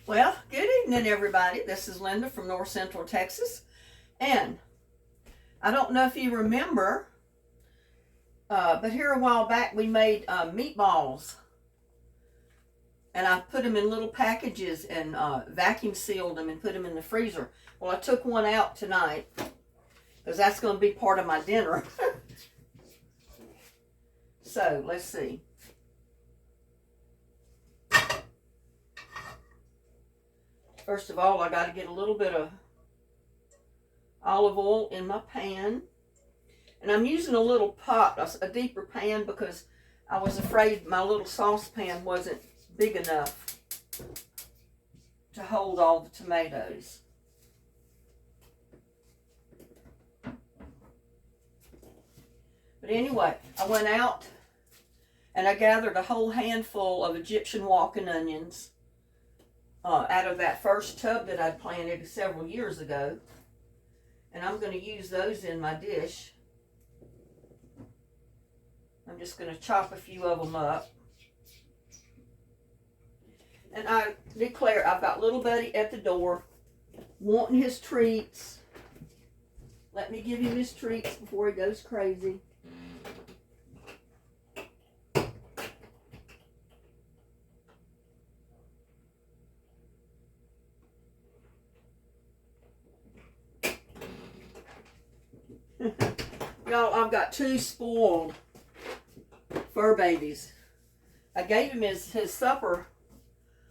Well, good evening, everybody. This is Linda from North Central Texas. And I don't know if you remember, but here a while back we made meatballs. And I put them in little packages and vacuum sealed them and put them in the freezer. Well, I took one out tonight because that's going to be part of my dinner. So, let's see. First of all, I got to get a little bit of olive oil in my pan. And I'm using a little pot, a deeper pan, because I was afraid my little saucepan wasn't big enough to hold all the tomatoes. But anyway, I went out and I gathered a whole handful of Egyptian walking onions out of that first tub that I'd planted several years ago. And I'm going to use those in my dish. I'm just going to chop a few of them up. And I declare, I've got little buddy at the door wanting his treats. Let me give him his treats before he goes crazy. Y'all, I've got two spoiled fur babies. I gave him his supper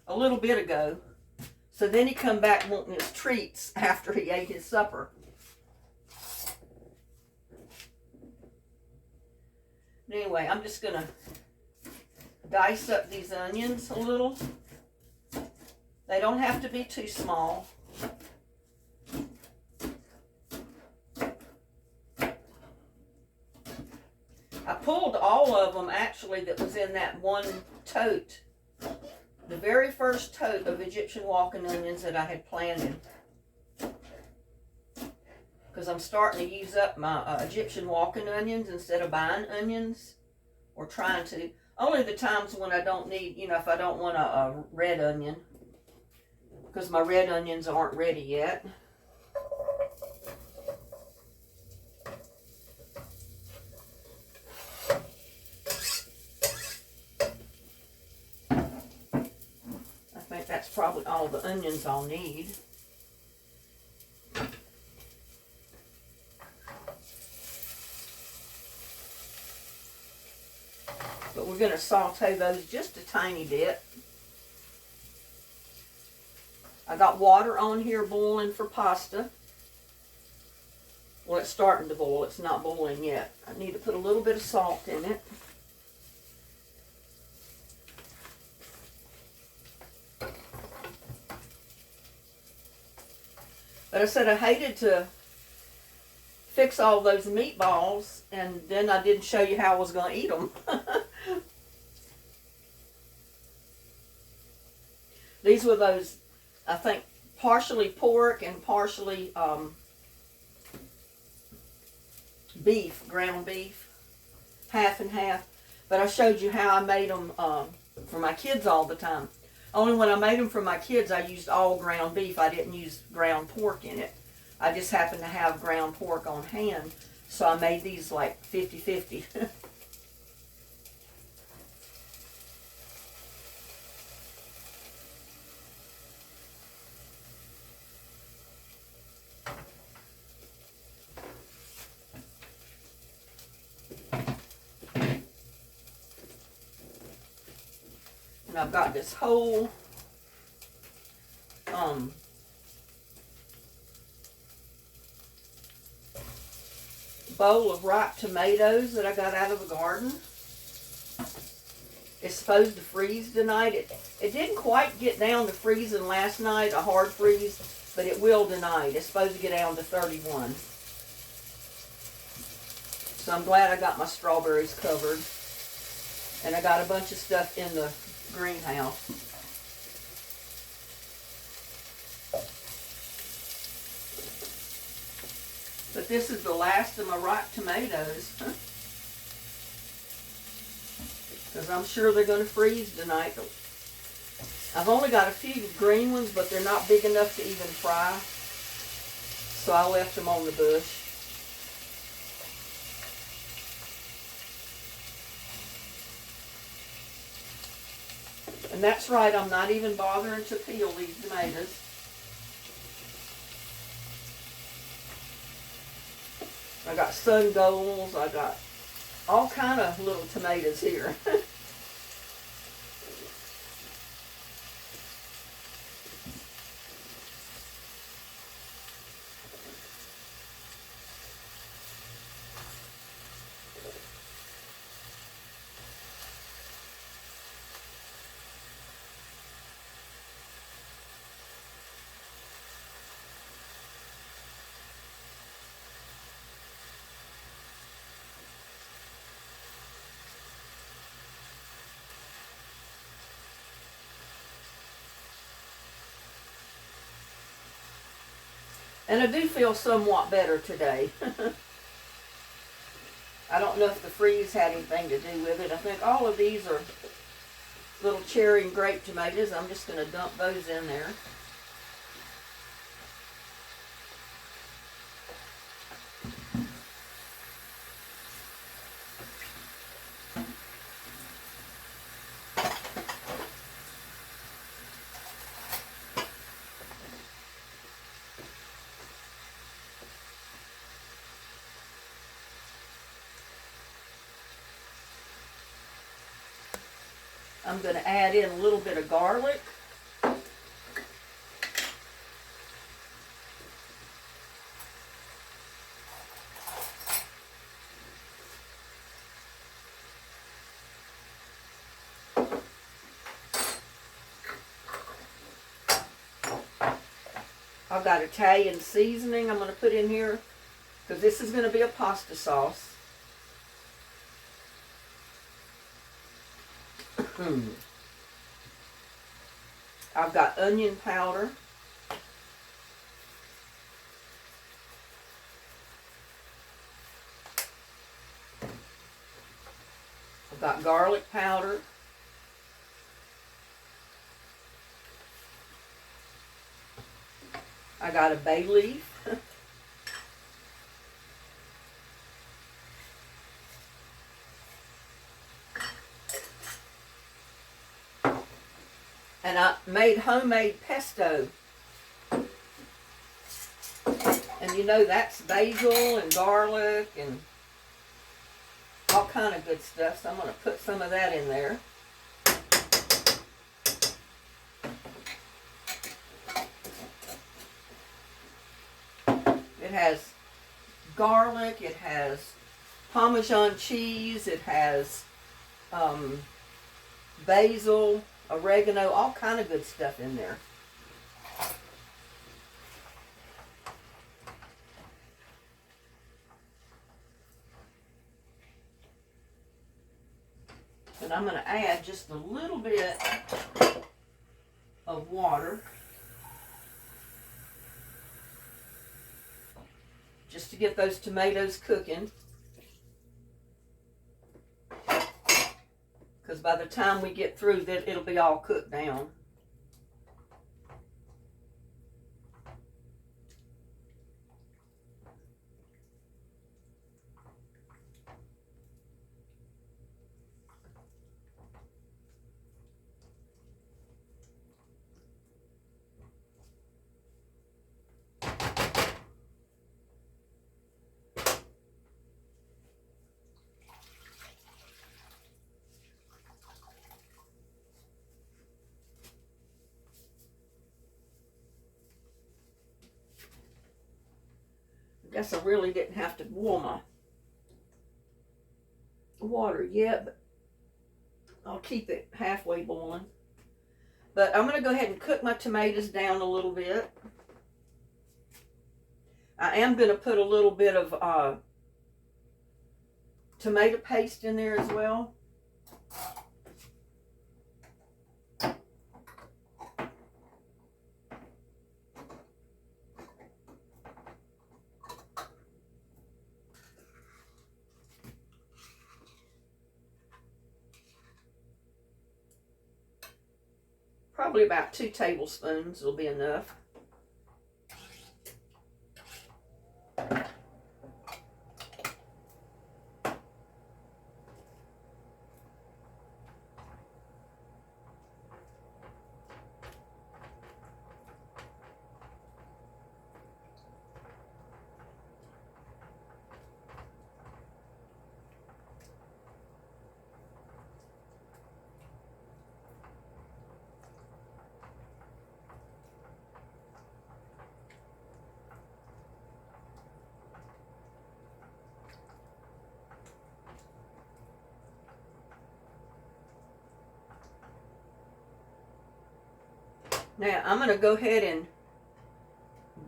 a little bit ago. So then he come back wanting his treats after he ate his supper. But anyway, I'm just going to dice up these onions a little. They don't have to be too small. I pulled all of them actually that was in that one tote. The very first tote of Egyptian walking onions that I had planted. Because I'm starting to use up my Egyptian walking onions instead of buying onions. Or trying to. Only the times when I don't need, if I don't want a red onion. Because my red onions aren't ready yet. That's probably all the onions I'll need. But we're going to saute those just a tiny bit. I got water on here boiling for pasta. Well, it's starting to boil. It's not boiling yet. I need to put a little bit of salt in it. But I said I hated to fix all those meatballs, and then I didn't show you how I was going to eat them. These were those, I think, partially pork and partially beef, ground beef, half and half. But I showed you how I made them for my kids all the time. Only when I made them for my kids, I used all ground beef. I didn't use ground pork in it. I just happened to have ground pork on hand, so I made these like 50-50. And I've got this whole bowl of ripe tomatoes that I got out of the garden. It's supposed to freeze tonight. It didn't quite get down to freezing last night, a hard freeze, but it will tonight. It's supposed to get down to 31. So I'm glad I got my strawberries covered. And I got a bunch of stuff in the greenhouse. But this is the last of my ripe tomatoes. Because I'm sure they're going to freeze tonight. I've only got a few green ones, but they're not big enough to even fry. So I left them on the bush. And that's right, I'm not even bothering to peel these tomatoes. I got sun golds, I got all kind of little tomatoes here. And I do feel somewhat better today. I don't know if the freeze had anything to do with it. I think all of these are little cherry and grape tomatoes. I'm just going to dump those in there. I'm going to add in a little bit of garlic. I've got Italian seasoning I'm going to put in here because this is going to be a pasta sauce. I've got onion powder. I've got garlic powder. I got a bay leaf. And I made homemade pesto. And you know that's basil and garlic and all kind of good stuff. So I'm going to put some of that in there. It has garlic, it has Parmesan cheese, it has basil, oregano, all kind of good stuff in there. And I'm going to add just a little bit of water just to get those tomatoes cooking. Because by the time we get through, it'll be all cooked down. I guess I really didn't have to boil my water yet, but I'll keep it halfway boiling. But I'm going to go ahead and cook my tomatoes down a little bit. I am going to put a little bit of tomato paste in there as well. Probably about 2 tablespoons will be enough. Now, I'm going to go ahead and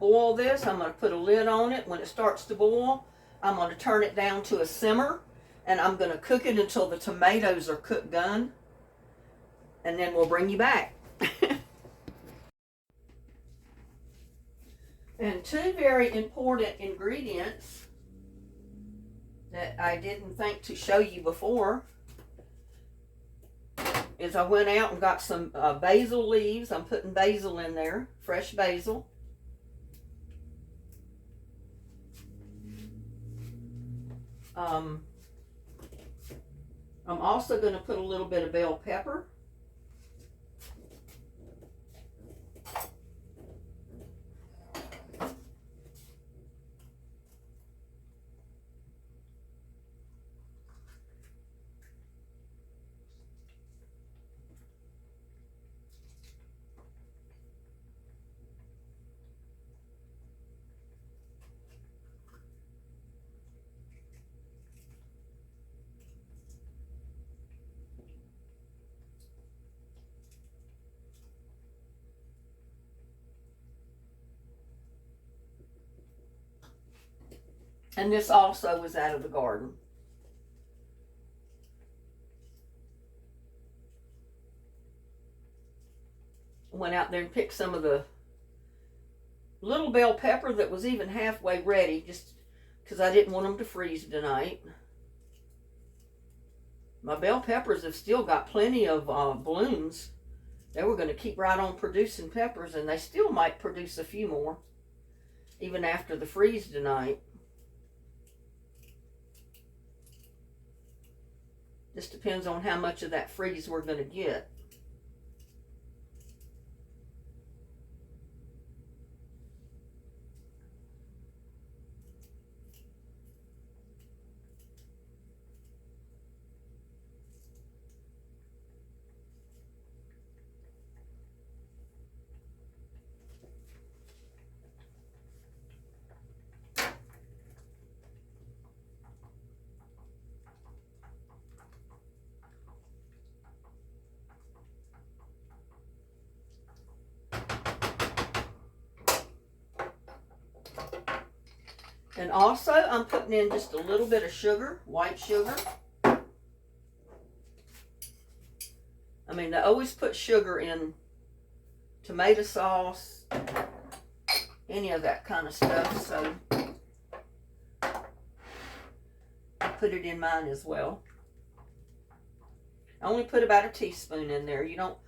boil this. I'm going to put a lid on it. When it starts to boil, I'm going to turn it down to a simmer, and I'm going to cook it until the tomatoes are cooked done, and then we'll bring you back. And 2 very important ingredients that I didn't think to show you before is I went out and got some basil leaves. I'm putting basil in there, fresh basil. I'm also going to put a little bit of bell pepper. And this also was out of the garden. Went out there and picked some of the little bell pepper that was even halfway ready, just because I didn't want them to freeze tonight. My bell peppers have still got plenty of blooms. They were going to keep right on producing peppers, and they still might produce a few more, even after the freeze tonight. Just depends on how much of that freeze we're going to get. And also, I'm putting in just a little bit of sugar, white sugar. I mean, they always put sugar in tomato sauce, any of that kind of stuff, so I put it in mine as well. I only put about a teaspoon in there. You don't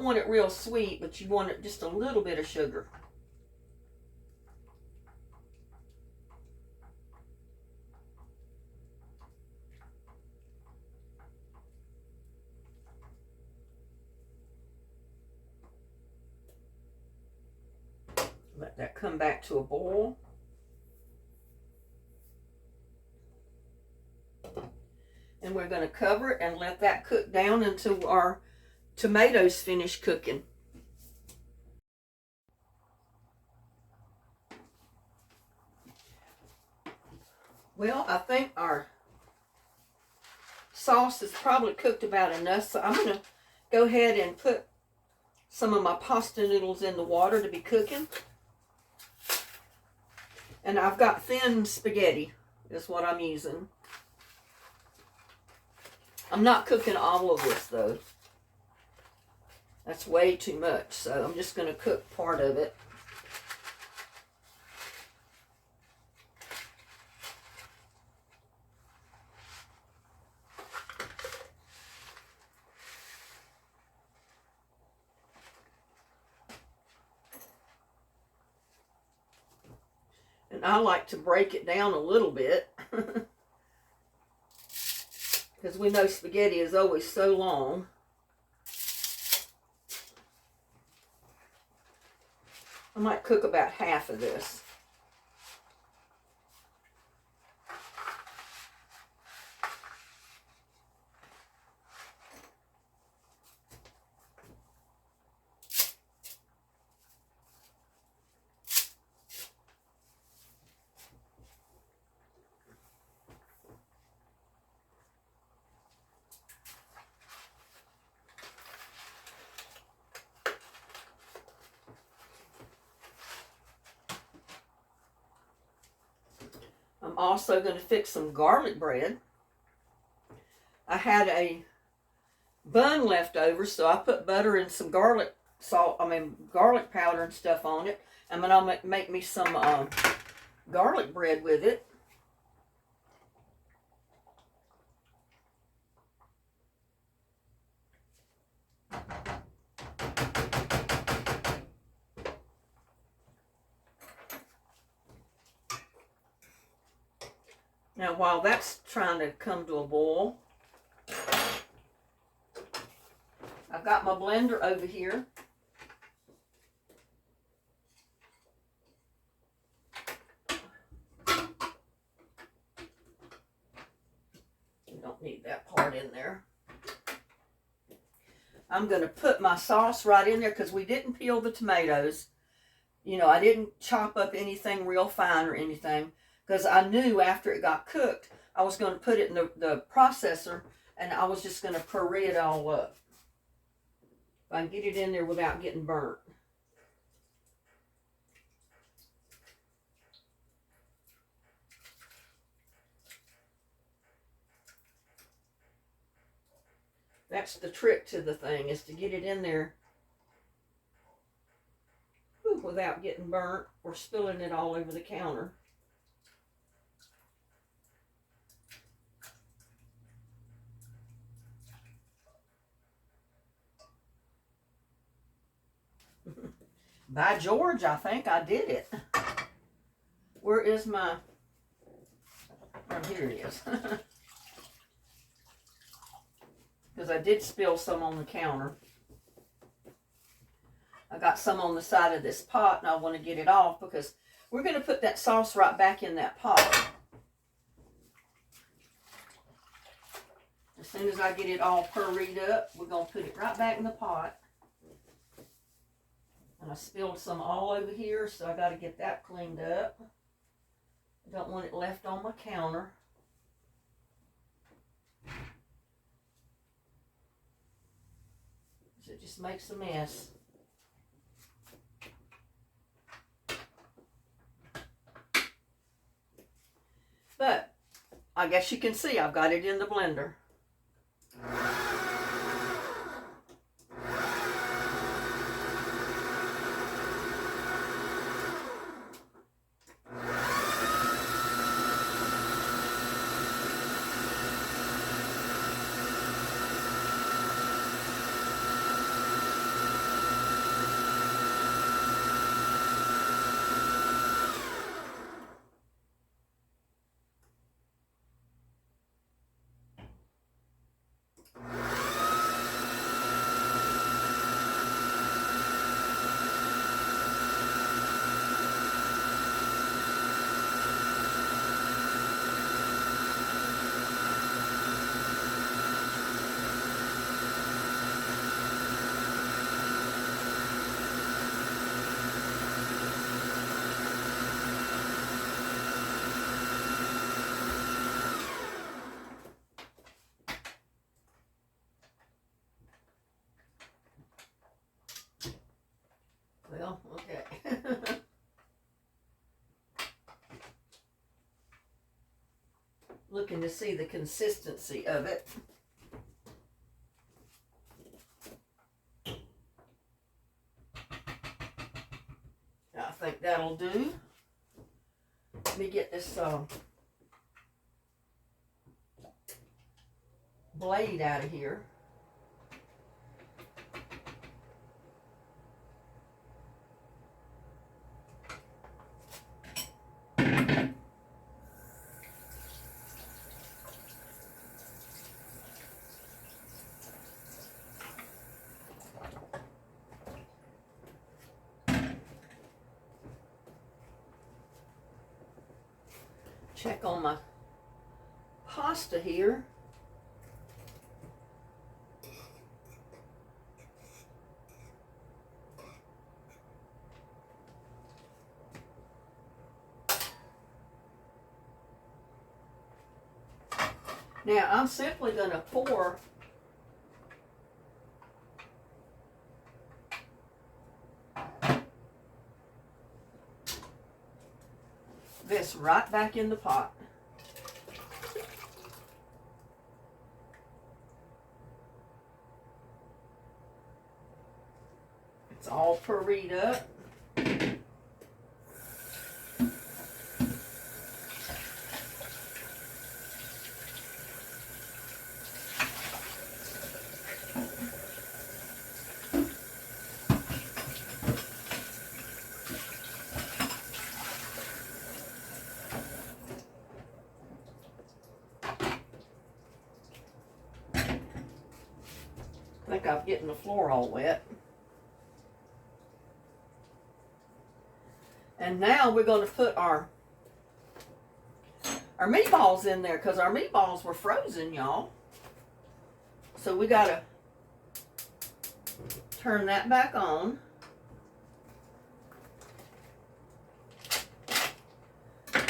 want it real sweet, but you want it just a little bit of sugar. Let that come back to a boil. And we're going to cover it and let that cook down until our tomatoes finish cooking. Well, I think our sauce is probably cooked about enough, so I'm going to go ahead and put some of my pasta noodles in the water to be cooking. And I've got thin spaghetti is what I'm using. I'm not cooking all of this though. That's way too much, so I'm just going to cook part of it. I like to break it down a little bit. Because we know spaghetti is always so long. I might cook about half of this. I'm also going to fix some garlic bread. I had a bun left over, so I put butter and some garlic powder and stuff on it. I'm going to make me some garlic bread with it. Now, while that's trying to come to a boil, I've got my blender over here. We don't need that part in there. I'm going to put my sauce right in there because we didn't peel the tomatoes. You know, I didn't chop up anything real fine or anything because I knew after it got cooked, I was going to put it in the processor and I was just going to puree it all up. If I can get it in there without getting burnt. That's the trick to the thing, is to get it in there without getting burnt or spilling it all over the counter. By George, I think I did it. Where is my... Oh, here it is. Because I did spill some on the counter. I got some on the side of this pot and I want to get it off because we're going to put that sauce right back in that pot. As soon as I get it all pureed up, we're going to put it right back in the pot. And I spilled some all over here, so I got to get that cleaned up. I don't want it left on my counter. It just makes a mess. But I guess you can see I've got it in the blender. Well, okay. Looking to see the consistency of it. I think that'll do. Let me get this blade out of here. Check on my pasta here. Now I'm simply going to pour this right back in the pot. It's all pureed up. I think I'm getting the floor all wet. And now we're going to put our meatballs in there because our meatballs were frozen, y'all. So we got to turn that back on.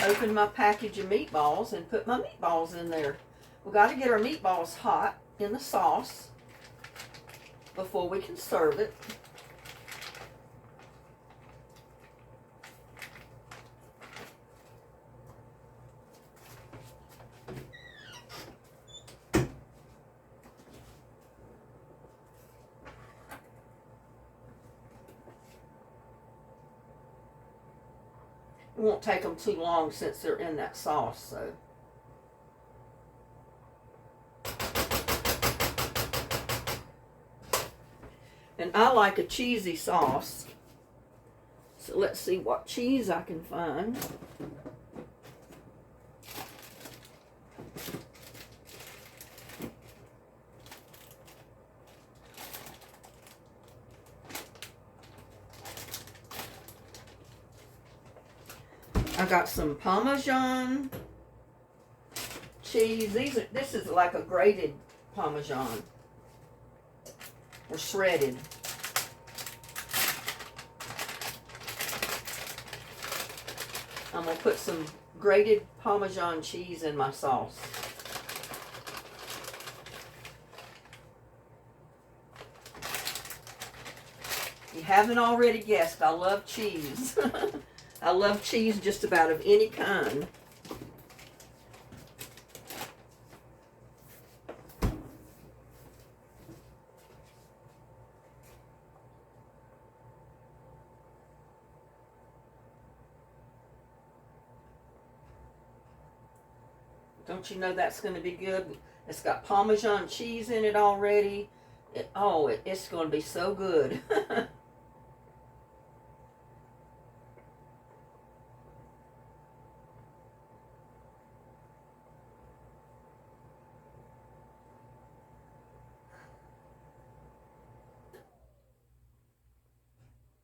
Open my package of meatballs and put my meatballs in there. We got to get our meatballs hot in the sauce before we can serve it. It won't take them too long since they're in that sauce, so. And I like a cheesy sauce. So let's see what cheese I can find. I got some Parmesan cheese. This is like a grated Parmesan. Or shredded. I'm going to put some grated Parmesan cheese in my sauce. If you haven't already guessed, I love cheese. I love cheese just about of any kind. Don't you know that's going to be good? It's got Parmesan cheese in it already. It's going to be so good.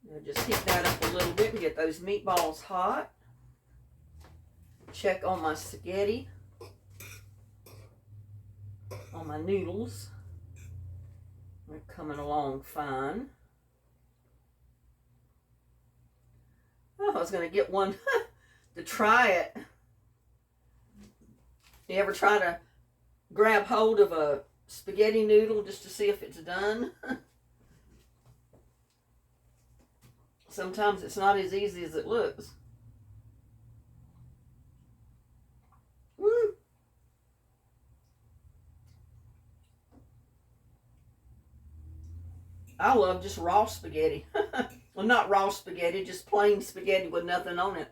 Now just heat that up a little bit and get those meatballs hot. Check on my spaghetti. On my noodles. They're coming along fine. Oh, I was going to get one to try it. You ever try to grab hold of a spaghetti noodle just to see if it's done? Sometimes it's not as easy as it looks. I love just raw spaghetti. Well, not raw spaghetti, just plain spaghetti with nothing on it.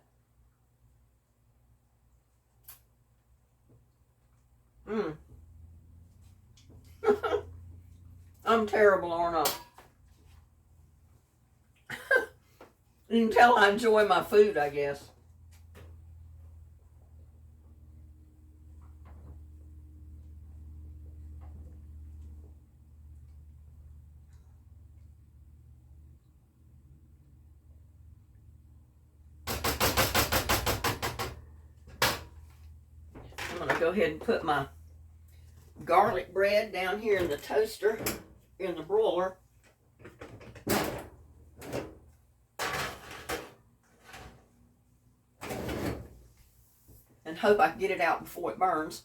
I'm terrible, aren't I? You can tell I enjoy my food, I guess. go ahead and put my garlic bread down here in the toaster, in the broiler. And hope I can get it out before it burns.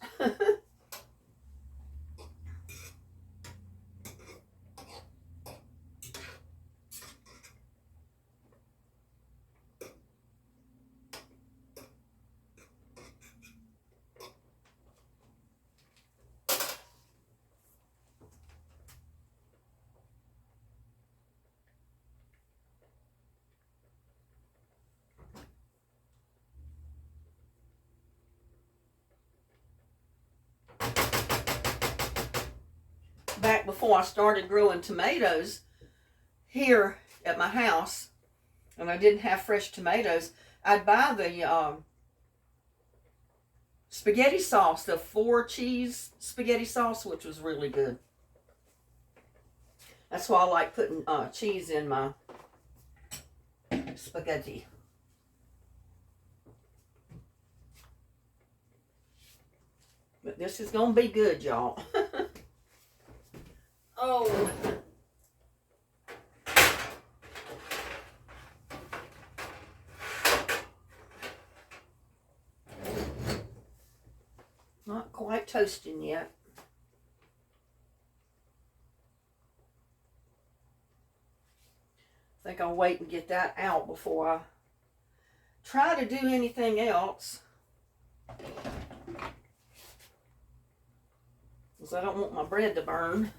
Back before I started growing tomatoes here at my house, and I didn't have fresh tomatoes, I'd buy the spaghetti sauce, the 4-cheese spaghetti sauce, which was really good. That's why I like putting cheese in my spaghetti. But this is going to be good, y'all. Oh. Not quite toasting yet. I think I'll wait and get that out before I try to do anything else. Because I don't want my bread to burn.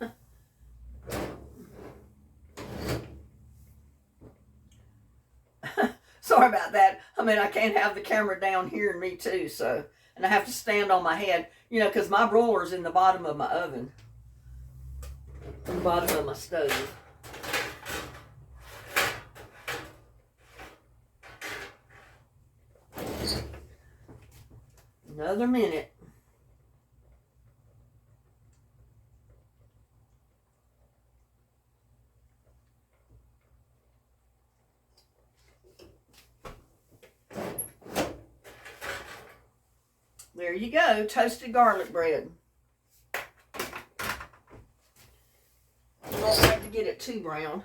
Sorry about that. I mean, I can't have the camera down here and me too, so. And I have to stand on my head, you know, because my broiler's in the bottom of my oven. In the bottom of my stove. Another minute. There you go, toasted garlic bread. I don't like to get it too brown.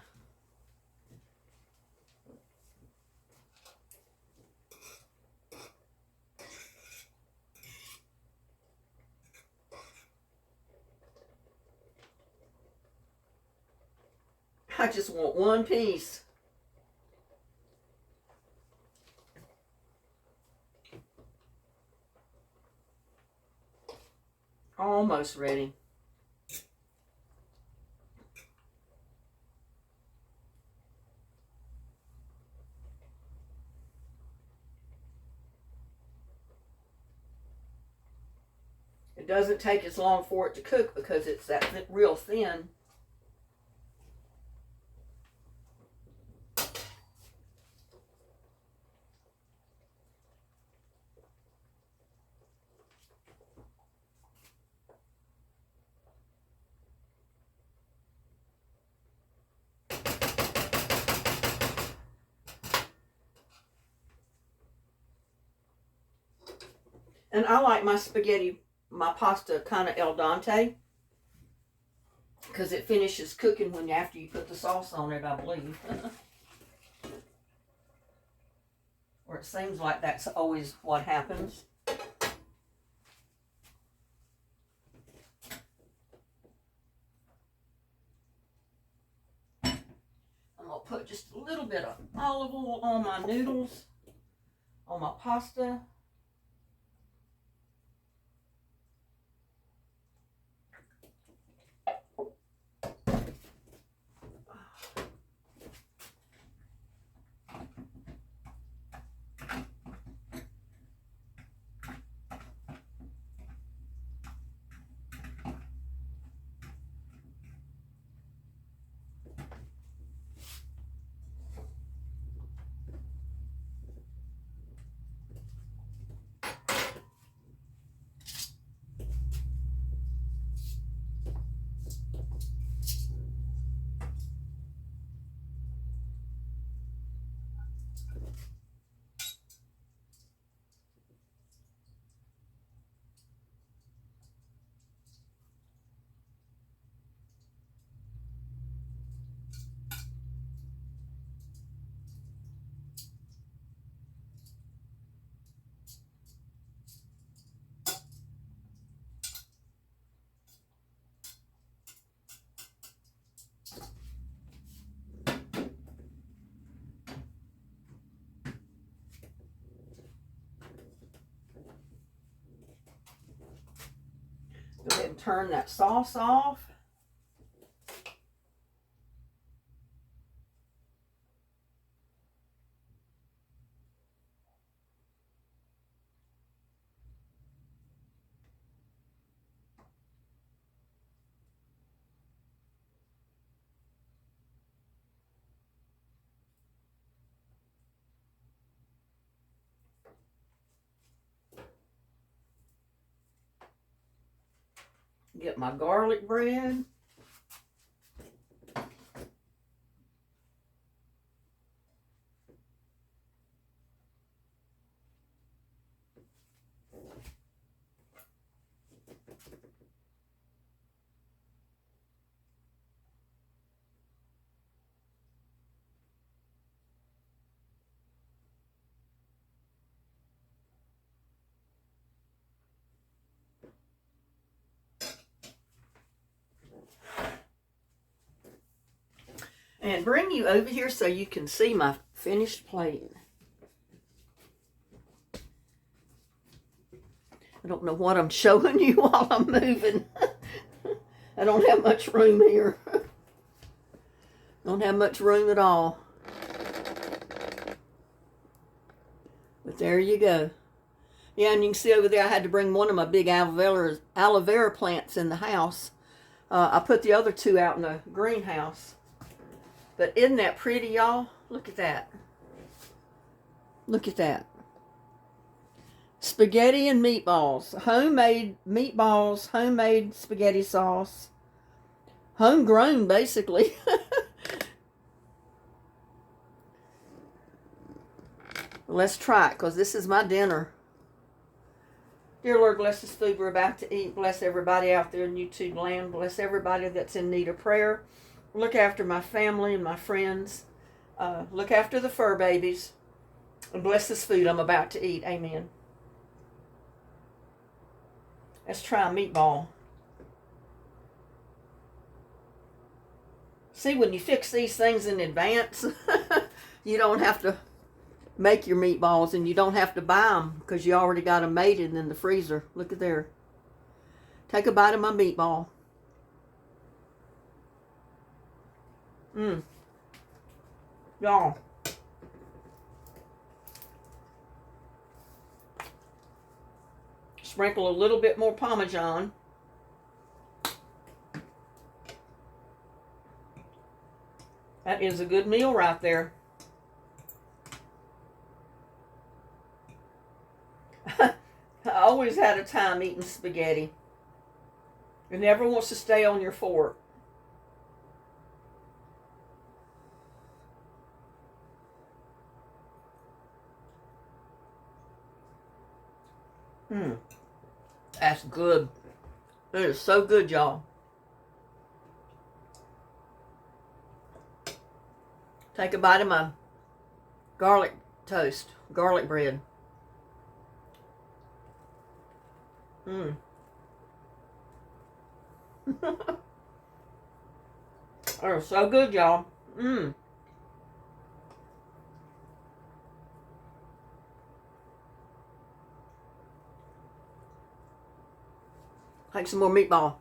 I just want one piece. Almost ready. It doesn't take as long for it to cook because it's that real thin. And I like my spaghetti, my pasta kind of al dente, because it finishes cooking when after you put the sauce on it, I believe. Or it seems like that's always what happens. I'm going to put just a little bit of olive oil on my noodles, on my pasta. turn that sauce off. Get my garlic bread. And bring you over here so you can see my finished plate. I don't know what I'm showing you while I'm moving. I don't have much room here. Don't have much room at all. But there you go. Yeah, and you can see over there I had to bring one of my big aloe vera plants in the house. I put the other two out in the greenhouse. But isn't that pretty, y'all? Look at that. Look at that. Spaghetti and meatballs. Homemade meatballs, homemade spaghetti sauce. Homegrown, basically. Let's try it, because this is my dinner. Dear Lord, bless this food we're about to eat. Bless everybody out there in YouTube land. Bless everybody that's in need of prayer. Look after my family and my friends. Look after the fur babies. And bless this food I'm about to eat. Amen. Let's try a meatball. See, when you fix these things in advance, you don't have to make your meatballs, and you don't have to buy them because you already got them made and in the freezer. Look at there. Take a bite of my meatball. Y'all. Sprinkle a little bit more Parmesan. That is a good meal right there. I always had a time eating spaghetti. It never wants to stay on your fork. That's good. It is so good, y'all. Take a bite of my garlic toast, garlic bread. They're so good, y'all. Take some more meatball.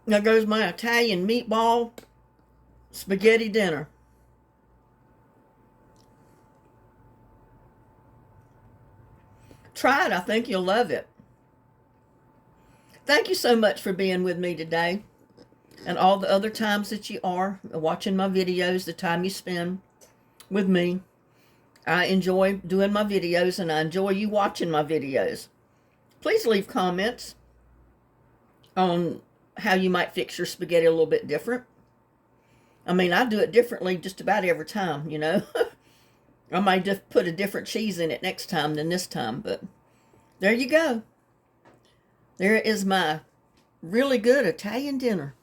Now goes my Italian meatball spaghetti dinner. Try it. I think you'll love it. Thank you so much for being with me today. And all the other times that you are watching my videos, the time you spend with me. I enjoy doing my videos, and I enjoy you watching my videos. Please leave comments on how you might fix your spaghetti a little bit different. I mean, I do it differently just about every time, you know. I might just put a different cheese in it next time than this time, but there you go. There is my really good Italian dinner.